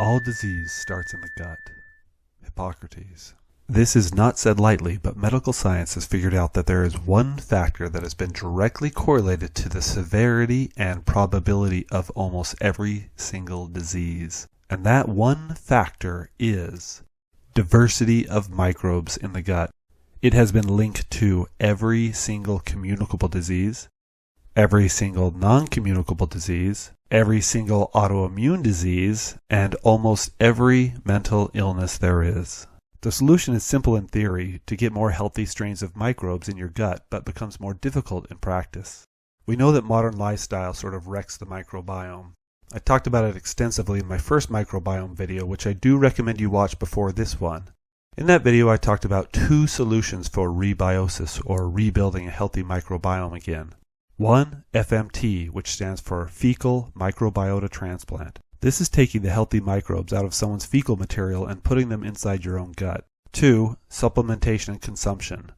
All disease starts in the gut. Hippocrates. This is not said lightly, but medical science has figured out that there is one factor that has been directly correlated to the severity and probability of almost every single disease. And that one factor is diversity of microbes in the gut. It has been linked to every single communicable disease, every single non-communicable disease, every single autoimmune disease, and almost every mental illness there is. The solution is simple in theory, to get more healthy strains of microbes in your gut, but becomes more difficult in practice. We know that modern lifestyle sort of wrecks the microbiome. I talked about it extensively in my first microbiome video, which I do recommend you watch before this one. In that video I talked about two solutions for rebiosis, or rebuilding a healthy microbiome again. One, FMT, which stands for fecal microbiota transplant. This is taking the healthy microbes out of someone's fecal material and putting them inside your own gut. Two, supplementation and consumption.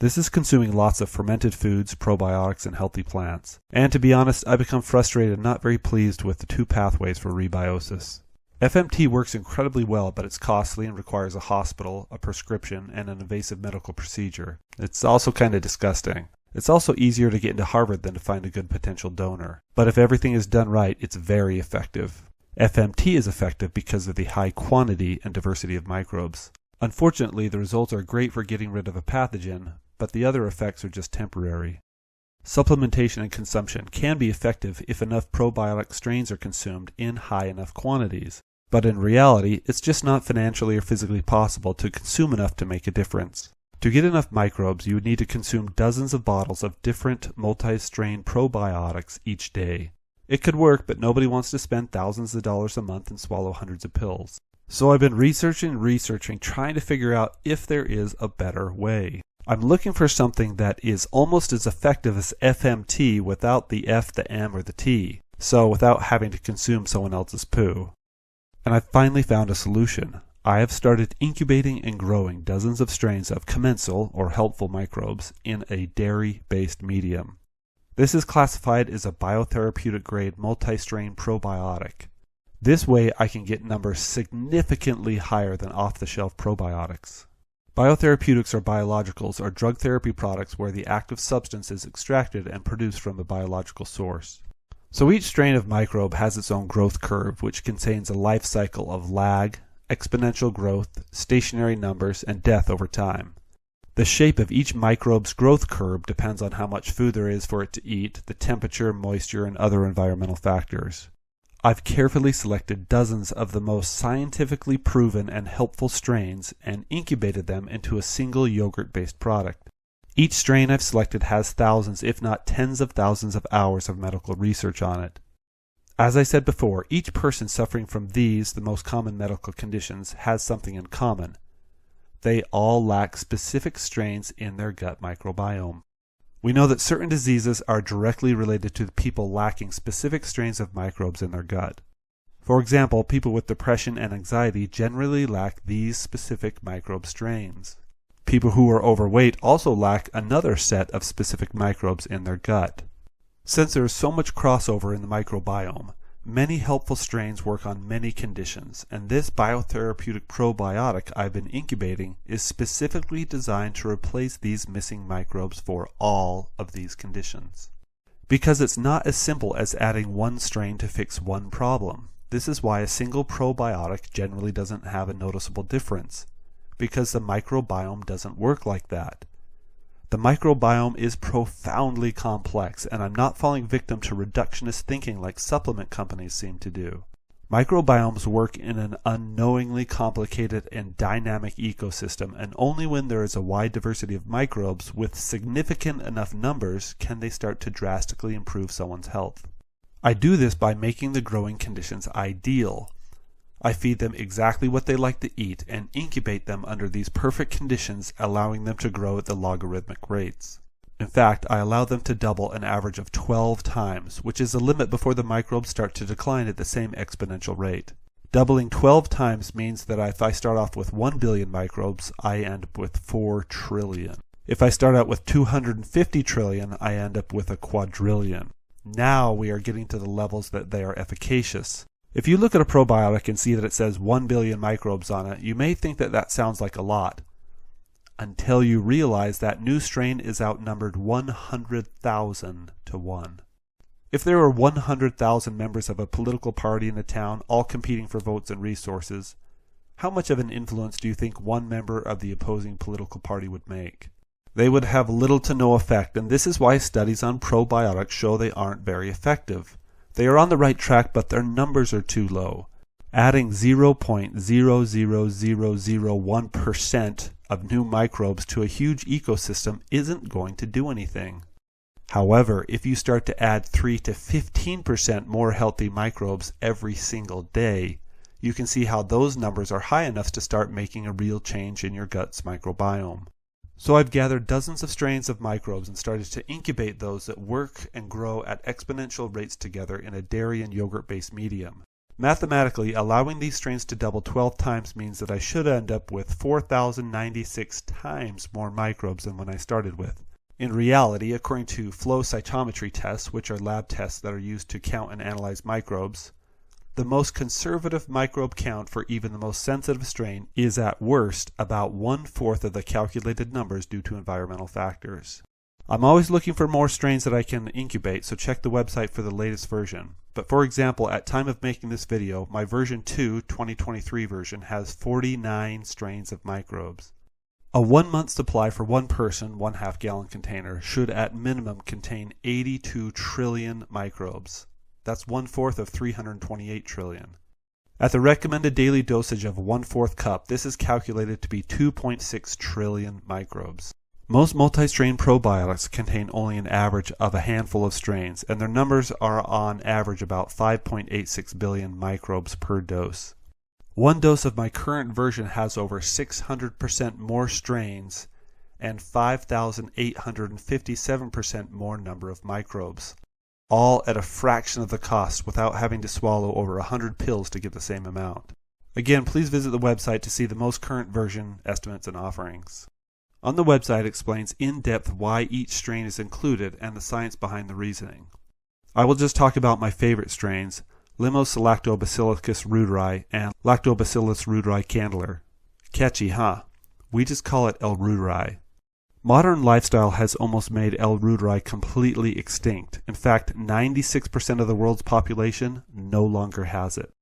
This is consuming lots of fermented foods, probiotics, and healthy plants. And to be honest, I become frustrated and not very pleased with the two pathways for rebiosis. FMT works incredibly well, but it's costly and requires a hospital, a prescription, and an invasive medical procedure. It's also kind of disgusting. It's also easier to get into Harvard than to find a good potential donor. But if everything is done right, it's very effective. FMT is effective because of the high quantity and diversity of microbes. Unfortunately, the results are great for getting rid of a pathogen, but the other effects are just temporary. Supplementation and consumption can be effective if enough probiotic strains are consumed in high enough quantities. But in reality, it's just not financially or physically possible to consume enough to make a difference. To get enough microbes, you would need to consume dozens of bottles of different multi-strain probiotics each day. It could work, but nobody wants to spend thousands of dollars a month and swallow hundreds of pills. So I've been researching, trying to figure out if there is a better way. I'm looking for something that is almost as effective as FMT without the F, the M, or the T, so without having to consume someone else's poo. And I finally found a solution. I have started incubating and growing dozens of strains of commensal, or helpful microbes, in a dairy-based medium. This is classified as a biotherapeutic-grade multi-strain probiotic. This way I can get numbers significantly higher than off-the-shelf probiotics. Biotherapeutics, or biologicals, are drug therapy products where the active substance is extracted and produced from a biological source. So each strain of microbe has its own growth curve, which contains a life cycle of lag, exponential growth, stationary numbers, and death over time. The shape of each microbe's growth curve depends on how much food there is for it to eat, the temperature, moisture, and other environmental factors. I've carefully selected dozens of the most scientifically proven and helpful strains and incubated them into a single yogurt-based product. Each strain I've selected has thousands, if not tens of thousands of hours of medical research on it. As I said before, each person suffering from these, the most common medical conditions, has something in common. They all lack specific strains in their gut microbiome. We know that certain diseases are directly related to people lacking specific strains of microbes in their gut. For example, people with depression and anxiety generally lack these specific microbe strains. People who are overweight also lack another set of specific microbes in their gut. Since there is so much crossover in the microbiome, many helpful strains work on many conditions, and this biotherapeutic probiotic I've been incubating is specifically designed to replace these missing microbes for all of these conditions. Because it's not as simple as adding one strain to fix one problem. This is why a single probiotic generally doesn't have a noticeable difference, because the microbiome doesn't work like that. The microbiome is profoundly complex, and I'm not falling victim to reductionist thinking like supplement companies seem to do. Microbiomes work in an unknowingly complicated and dynamic ecosystem, and only when there is a wide diversity of microbes with significant enough numbers can they start to drastically improve someone's health. I do this by making the growing conditions ideal. I feed them exactly what they like to eat and incubate them under these perfect conditions, allowing them to grow at the logarithmic rates. In fact, I allow them to double an average of 12 times, which is the limit before the microbes start to decline at the same exponential rate. Doubling 12 times means that if I start off with 1 billion microbes, I end up with 4 trillion. If I start out with 250 trillion, I end up with a quadrillion. Now we are getting to the levels that they are efficacious. If you look at a probiotic and see that it says 1 billion microbes on it, you may think that that sounds like a lot, until you realize that new strain is outnumbered 100,000 to 1. If there were 100,000 members of a political party in a town, all competing for votes and resources, how much of an influence do you think one member of the opposing political party would make? They would have little to no effect, and this is why studies on probiotics show they aren't very effective. They are on the right track, but their numbers are too low. Adding 0.00001% of new microbes to a huge ecosystem isn't going to do anything. However, if you start to add 3 to 15% more healthy microbes every single day, you can see how those numbers are high enough to start making a real change in your gut's microbiome. So I've gathered dozens of strains of microbes and started to incubate those that work and grow at exponential rates together in a dairy and yogurt-based medium. Mathematically, allowing these strains to double 12 times means that I should end up with 4,096 times more microbes than when I started with. In reality, according to flow cytometry tests, which are lab tests that are used to count and analyze microbes, the most conservative microbe count for even the most sensitive strain is at worst about 1/4 of the calculated numbers due to environmental factors. I'm always looking for more strains that I can incubate, so check the website for the latest version. But for example, at time of making this video, my version 2 2023 version has 49 strains of microbes. A 1-month supply for one person, 1/2 gallon container, should at minimum contain 82 trillion microbes. That's 1/4 of 328 trillion. At the recommended daily dosage of 1/4 cup, this is calculated to be 2.6 trillion microbes. Most multi-strain probiotics contain only an average of a handful of strains, and their numbers are on average about 5.86 billion microbes per dose. One dose of my current version has over 600% more strains and 5,857% more number of microbes, all at a fraction of the cost without having to swallow over 100 pills to get the same amount. Again, please visit the website to see the most current version estimates and offerings. On the website it explains in depth why each strain is included and the science behind the reasoning. I will just talk about my favorite strains, Lactobacillus reuteri and Lactobacillus reuteri candler. Catchy, huh? We just call it L. reuteri. Modern lifestyle has almost made L. reuteri completely extinct. In fact, 96% of the world's population no longer has it.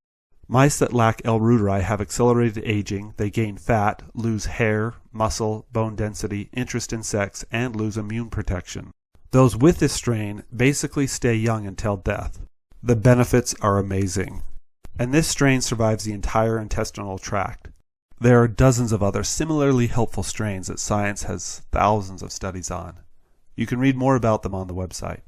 Mice that lack L. reuteri have accelerated aging, they gain fat, lose hair, muscle, bone density, interest in sex, and lose immune protection. Those with this strain basically stay young until death. The benefits are amazing. And this strain survives the entire intestinal tract. There are dozens of other similarly helpful strains that science has thousands of studies on. You can read more about them on the website.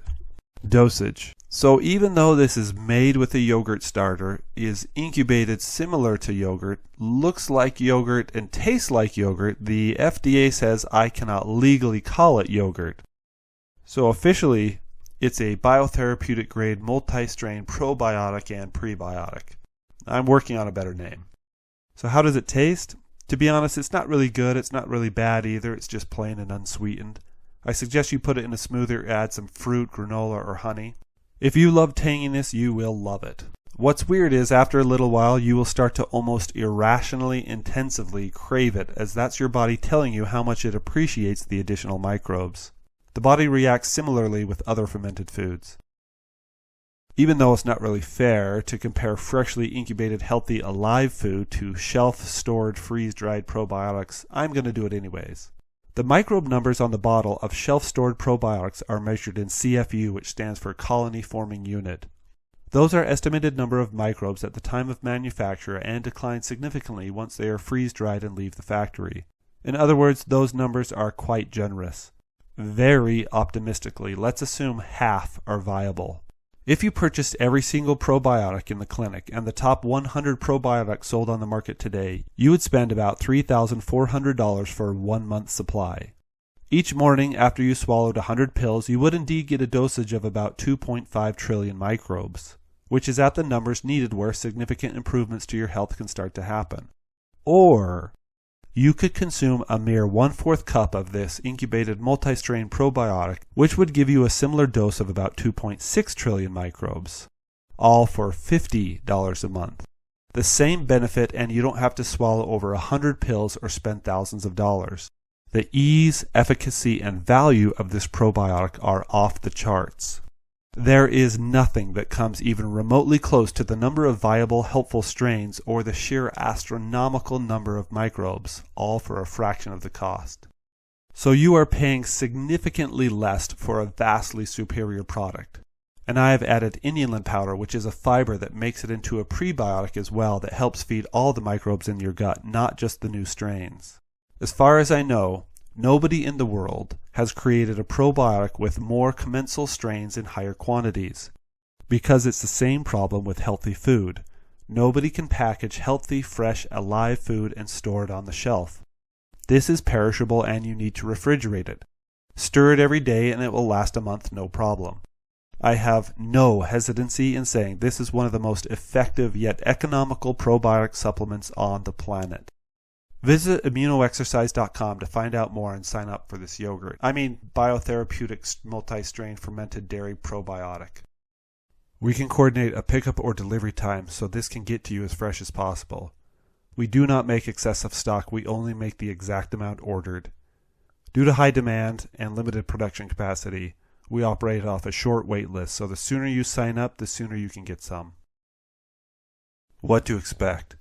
Dosage. So even though this is made with a yogurt starter, is incubated similar to yogurt, looks like yogurt, and tastes like yogurt, the FDA says I cannot legally call it yogurt. So officially, it's a biotherapeutic-grade multi-strain probiotic and prebiotic. I'm working on a better name. So how does it taste? To be honest, it's not really good, it's not really bad either, it's just plain and unsweetened. I suggest you put it in a smoothie or add some fruit, granola, or honey. If you love tanginess, you will love it. What's weird is after a little while you will start to almost irrationally intensively crave it, as that's your body telling you how much it appreciates the additional microbes. The body reacts similarly with other fermented foods. Even though it's not really fair to compare freshly incubated healthy alive food to shelf-stored freeze-dried probiotics, I'm going to do it anyways. The microbe numbers on the bottle of shelf-stored probiotics are measured in CFU, which stands for colony forming unit. Those are estimated number of microbes at the time of manufacture and decline significantly once they are freeze-dried and leave the factory. In other words, those numbers are quite generous. Very optimistically, let's assume half are viable. If you purchased every single probiotic in the clinic and the top 100 probiotics sold on the market today, you would spend about $3,400 for a 1-month supply. Each morning after you swallowed 100 pills, you would indeed get a dosage of about 2.5 trillion microbes, which is at the numbers needed where significant improvements to your health can start to happen. Or you could consume a mere 1/4 cup of this incubated multi-strain probiotic, which would give you a similar dose of about 2.6 trillion microbes. all for $50 a month. The same benefit, and you don't have to swallow over 100 pills or spend thousands of dollars. The ease, efficacy, and value of this probiotic are off the charts. There is nothing that comes even remotely close to the number of viable, helpful strains or the sheer astronomical number of microbes, all for a fraction of the cost. So you are paying significantly less for a vastly superior product. And I have added inulin powder, which is a fiber that makes it into a prebiotic as well that helps feed all the microbes in your gut, not just the new strains. As far as I know, nobody in the world has created a probiotic with more commensal strains in higher quantities. Because it's the same problem with healthy food. Nobody can package healthy, fresh, alive food and store it on the shelf. This is perishable and you need to refrigerate it. Stir it every day and it will last a month no problem. I have no hesitancy in saying this is one of the most effective yet economical probiotic supplements on the planet. Visit immunoexercise.com to find out more and sign up for this yogurt. Biotherapeutic multi-strain fermented dairy probiotic. We can coordinate a pickup or delivery time so this can get to you as fresh as possible. We do not make excessive stock, we only make the exact amount ordered. Due to high demand and limited production capacity, we operate off a short wait list, so the sooner you sign up, the sooner you can get some. What to expect?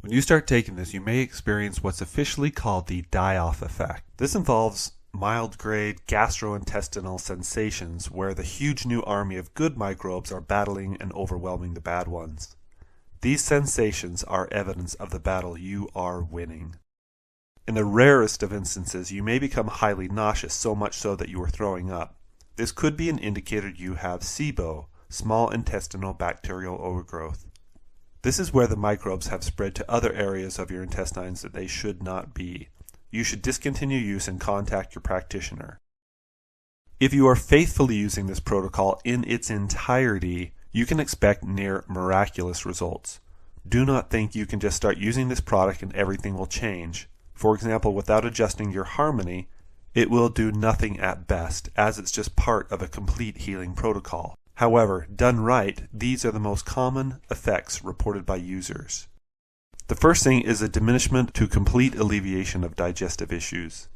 When you start taking this, you may experience what's officially called the die-off effect. This involves mild-grade gastrointestinal sensations where the huge new army of good microbes are battling and overwhelming the bad ones. These sensations are evidence of the battle you are winning. In the rarest of instances, you may become highly nauseous, so much so that you are throwing up. This could be an indicator you have SIBO, small intestinal bacterial overgrowth. This is where the microbes have spread to other areas of your intestines that they should not be. You should discontinue use and contact your practitioner. If you are faithfully using this protocol in its entirety, you can expect near miraculous results. Do not think you can just start using this product and everything will change. For example, without adjusting your harmony, it will do nothing at best, as it's just part of a complete healing protocol. However, done right, these are the most common effects reported by users. The first thing is a diminishment to complete alleviation of digestive issues.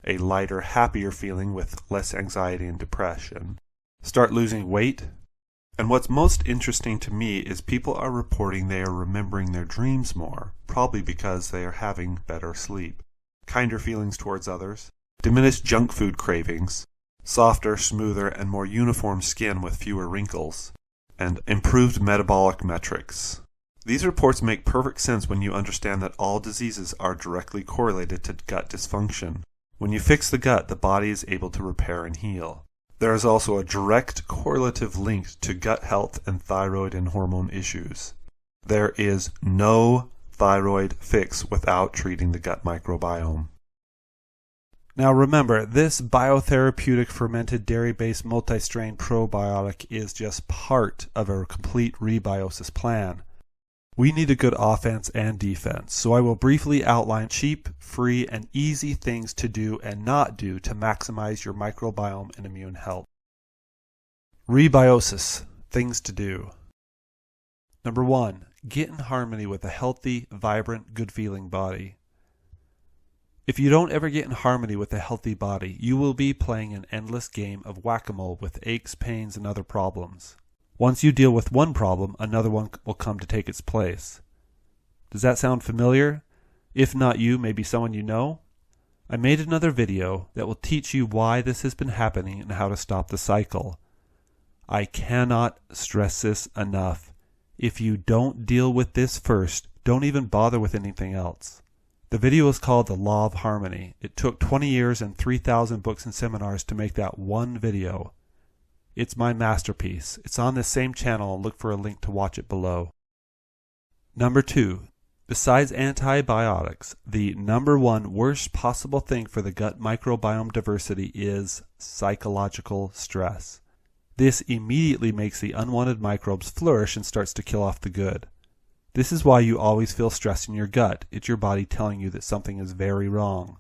A lighter, happier feeling with less anxiety and depression. Start losing weight. And what's most interesting to me is people are reporting they are remembering their dreams more, probably because they are having better sleep. Kinder feelings towards others. Diminished junk food cravings. Softer, smoother, and more uniform skin with fewer wrinkles, and improved metabolic metrics. These reports make perfect sense when you understand that all diseases are directly correlated to gut dysfunction. When you fix the gut, the body is able to repair and heal. There is also a direct correlative link to gut health and thyroid and hormone issues. There is no thyroid fix without treating the gut microbiome. Now remember, this biotherapeutic fermented dairy-based multi-strain probiotic is just part of a complete rebiosis plan. We need a good offense and defense, so I will briefly outline cheap, free, and easy things to do and not do to maximize your microbiome and immune health. Rebiosis, things to do. Number 1, get in harmony with a healthy, vibrant, good-feeling body. If you don't ever get in harmony with a healthy body, you will be playing an endless game of whack-a-mole with aches, pains, and other problems. Once you deal with one problem, another one will come to take its place. Does that sound familiar? If not you, maybe someone you know? I made another video that will teach you why this has been happening and how to stop the cycle. I cannot stress this enough. If you don't deal with this first, don't even bother with anything else. The video is called The Law of Harmony. It took 20 years and 3,000 books and seminars to make that one video. It's my masterpiece. It's on this same channel, and look for a link to watch it below. Number 2. Besides antibiotics, the number 1 worst possible thing for the gut microbiome diversity is psychological stress. This immediately makes the unwanted microbes flourish and starts to kill off the good. This is why you always feel stress in your gut. It's your body telling you that something is very wrong.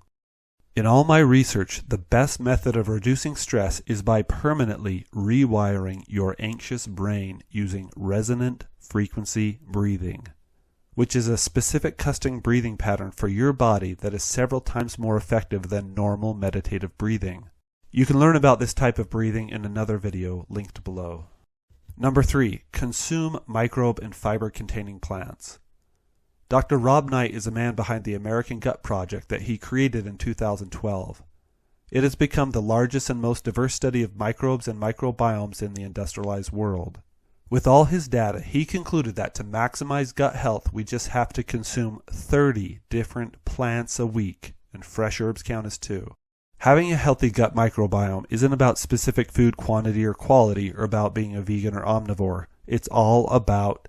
In all my research, the best method of reducing stress is by permanently rewiring your anxious brain using resonant frequency breathing, which is a specific custom breathing pattern for your body that is several times more effective than normal meditative breathing. You can learn about this type of breathing in another video linked below. Number 3, consume microbe and fiber containing plants. Dr. Rob Knight is a man behind the American Gut Project that he created in 2012. It has become the largest and most diverse study of microbes and microbiomes in the industrialized world. With all his data, he concluded that to maximize gut health, we just have to consume 30 different plants a week, and fresh herbs count as 2. Having a healthy gut microbiome isn't about specific food quantity or quality or about being a vegan or omnivore. It's all about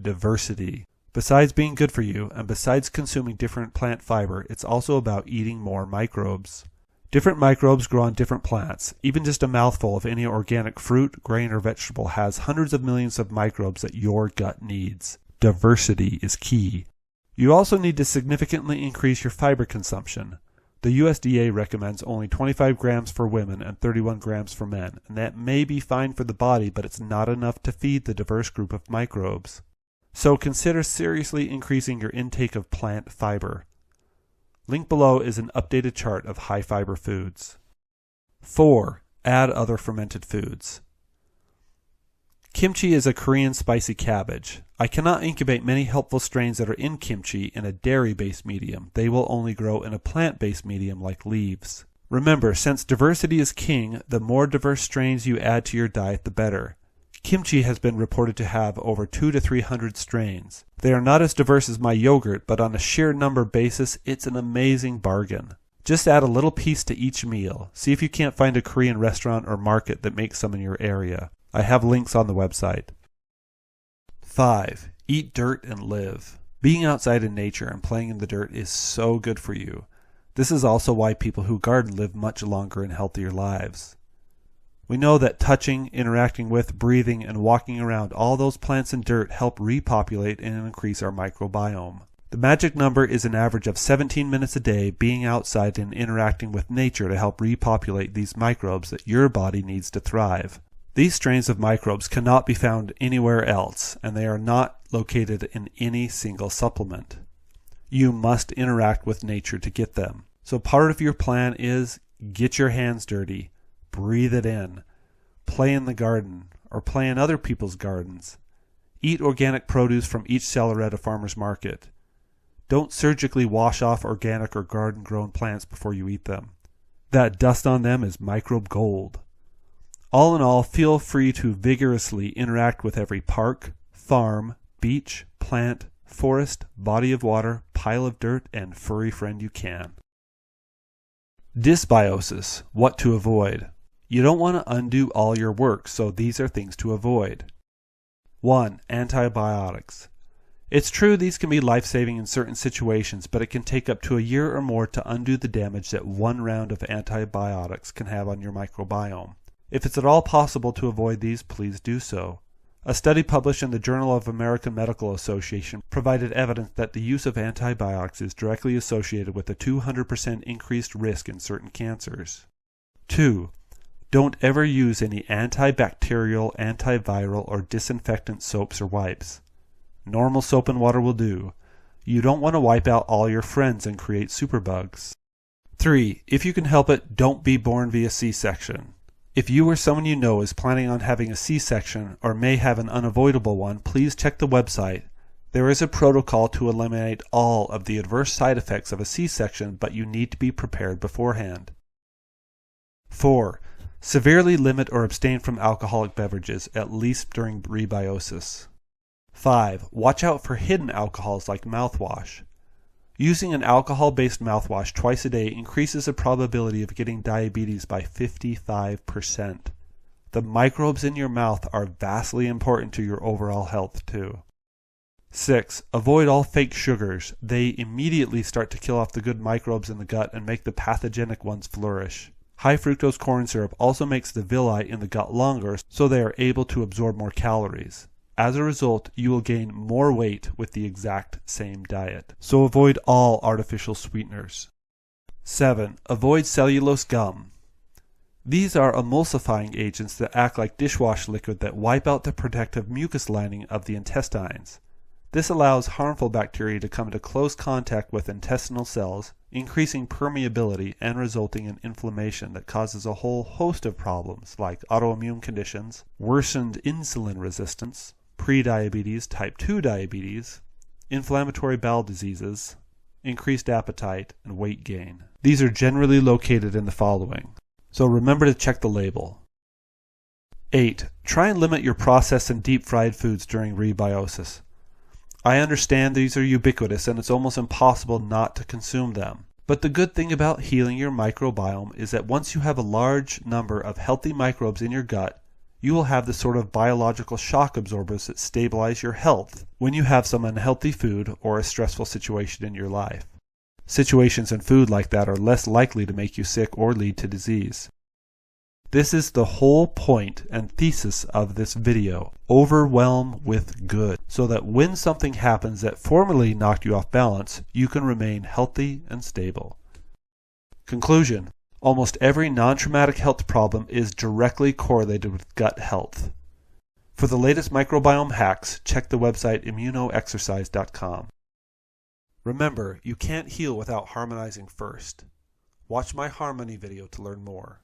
diversity. Besides being good for you, and besides consuming different plant fiber, it's also about eating more microbes. Different microbes grow on different plants. Even just a mouthful of any organic fruit, grain, or vegetable has hundreds of millions of microbes that your gut needs. Diversity is key. You also need to significantly increase your fiber consumption. The USDA recommends only 25 grams for women and 31 grams for men, and that may be fine for the body, but it's not enough to feed the diverse group of microbes. So consider seriously increasing your intake of plant fiber. Link below is an updated chart of high fiber foods. 4. Add other fermented foods. Kimchi is a Korean spicy cabbage. I cannot incubate many helpful strains that are in kimchi in a dairy-based medium. They will only grow in a plant-based medium like leaves. Remember, since diversity is king, the more diverse strains you add to your diet, the better. Kimchi has been reported to have over 200 to 300 strains. They are not as diverse as my yogurt, but on a sheer number basis, it's an amazing bargain. Just add a little piece to each meal. See if you can't find a Korean restaurant or market that makes some in your area. I have links on the website. 5. Eat dirt and live. Being outside in nature and playing in the dirt is so good for you. This is also why people who garden live much longer and healthier lives. We know that touching, interacting with, breathing, and walking around all those plants and dirt help repopulate and increase our microbiome. The magic number is an average of 17 minutes a day being outside and interacting with nature to help repopulate these microbes that your body needs to thrive. These strains of microbes cannot be found anywhere else, and they are not located in any single supplement. You must interact with nature to get them. So part of your plan is get your hands dirty. Breathe it in. Play in the garden, or play in other people's gardens. Eat organic produce from each seller at a farmer's market. Don't surgically wash off organic or garden-grown plants before you eat them. That dust on them is microbe gold. All in all, feel free to vigorously interact with every park, farm, beach, plant, forest, body of water, pile of dirt, and furry friend you can. Dysbiosis, what to avoid. You don't want to undo all your work, so these are things to avoid. 1. Antibiotics. It's true these can be life-saving in certain situations, but it can take up to a year or more to undo the damage that one round of antibiotics can have on your microbiome. If it's at all possible to avoid these, please do so. A study published in the Journal of American Medical Association provided evidence that the use of antibiotics is directly associated with a 200% increased risk in certain cancers. 2. Don't ever use any antibacterial, antiviral, or disinfectant soaps or wipes. Normal soap and water will do. You don't want to wipe out all your friends and create superbugs. 3. If you can help it, don't be born via C-section. If you or someone you know is planning on having a C-section or may have an unavoidable one, please check the website. There is a protocol to eliminate all of the adverse side effects of a C-section, but you need to be prepared beforehand. 4. Severely limit or abstain from alcoholic beverages, at least during rebiosis. 5. Watch out for hidden alcohols like mouthwash. Using an alcohol-based mouthwash twice a day increases the probability of getting diabetes by 55%. The microbes in your mouth are vastly important to your overall health too. 6. Avoid all fake sugars. They immediately start to kill off the good microbes in the gut and make the pathogenic ones flourish. High fructose corn syrup also makes the villi in the gut longer, so they are able to absorb more calories. As a result, you will gain more weight with the exact same diet. So avoid all artificial sweeteners. 7. Avoid cellulose gum. These are emulsifying agents that act like dishwash liquid that wipe out the protective mucus lining of the intestines. This allows harmful bacteria to come into close contact with intestinal cells, increasing permeability and resulting in inflammation that causes a whole host of problems like autoimmune conditions, worsened insulin resistance, prediabetes, type 2 diabetes, inflammatory bowel diseases, increased appetite, and weight gain. These are generally located in the following, so remember to check the label. 8. Try and limit your processed and deep-fried foods during rebiosis. I understand these are ubiquitous and it's almost impossible not to consume them. But the good thing about healing your microbiome is that once you have a large number of healthy microbes in your gut, you will have the sort of biological shock absorbers that stabilize your health when you have some unhealthy food or a stressful situation in your life. Situations in food like that are less likely to make you sick or lead to disease. This is the whole point and thesis of this video. Overwhelm with good, so that when something happens that formerly knocked you off balance, you can remain healthy and stable. Conclusion: almost every non-traumatic health problem is directly correlated with gut health. For the latest microbiome hacks, check the website immunoexercise.com. Remember, you can't heal without harmonizing first. Watch my harmony video to learn more.